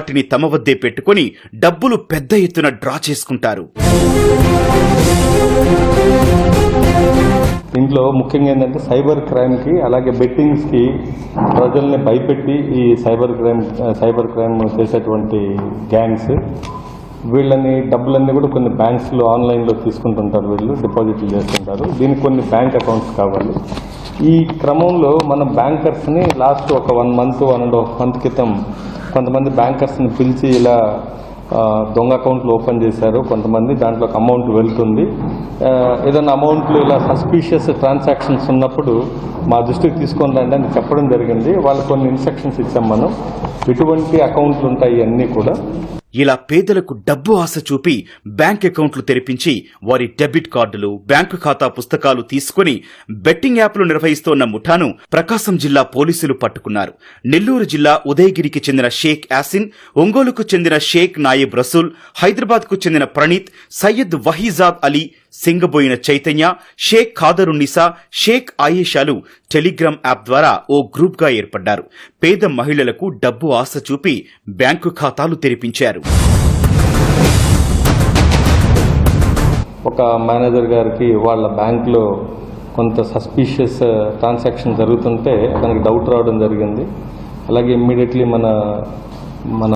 వాటిని తమ వద్దే పెట్టుకుని డబ్బులు పెద్ద ఎత్తున డ్రా చేసుకుంటారు. ఇంట్లో ముఖ్యంగా ఏంటంటే సైబర్ క్రైమ్కి అలాగే బెట్టింగ్స్కి ప్రజల్ని భయపెట్టి ఈ సైబర్ క్రైమ్ చేసేటువంటి గ్యాంగ్స్ వీళ్ళని డబ్బులన్నీ కూడా కొన్ని బ్యాంక్స్లో ఆన్లైన్లో తీసుకుంటుంటారు, వీళ్ళు డిపాజిట్లు చేస్తుంటారు. దీనికి కొన్ని బ్యాంక్ అకౌంట్స్ కావాలి. ఈ క్రమంలో మనం బ్యాంకర్స్ని లాస్ట్ ఒక 1 month 1.5 month క్రితం కొంతమంది బ్యాంకర్స్ని పిలిచి ఇలా దొంగ అకౌంట్లు ఓపెన్ చేశారు కొంతమంది, దాంట్లో అమౌంట్ వెళ్తుంది, ఏదైనా అమౌంట్లు ఇలా సస్పీషియస్ ట్రాన్సాక్షన్స్ ఉన్నప్పుడు మా దృష్టికి తీసుకొని రండి అని చెప్పడం జరిగింది. వాళ్ళు కొన్ని ఇన్స్ట్రక్షన్స్ ఇచ్చాం. మనం ఎటువంటి అకౌంట్లు ఉంటాయి అన్నీ కూడా ఇలా పేదలకు డబ్బు ఆశ చూపి బ్యాంక్ అకౌంట్లు తెరిపించి వారి డెబిట్ కార్డులు, బ్యాంకు ఖాతా పుస్తకాలు తీసుకుని బెట్టింగ్ యాప్లు నిర్వహిస్తోన్న ముఠాను ప్రకాశం జిల్లా పోలీసులు పట్టుకున్నారు. నెల్లూరు జిల్లా ఉదయగిరికి చెందిన షేక్ యాసిన్, ఒంగోలుకు చెందిన షేక్ నాయిబ్ రసూల్, హైదరాబాద్ కు చెందిన ప్రణీత్, సయ్యద్ వహీజాద్ అలీ, సింగబోయిన చైతన్య, షేక్ ఖాదరున్నిసా, షేక్ ఆయేషాలు టెలిగ్రామ్ యాప్ ద్వారా ఓ గ్రూప్ గా ఏర్పడ్డారు. పేద మహిళలకు డబ్బు ఆశ చూపి బ్యాంకు ఖాతాలు తెరిపించారు. ఒక మేనేజర్ గారికి వాళ్ళ బ్యాంక్లో కొంత సస్పీషియస్ ట్రాన్సాక్షన్ జరుగుతుంటే తనకి డౌట్ రావడం జరిగింది. అలాగే ఇమ్మీడియట్లీ మన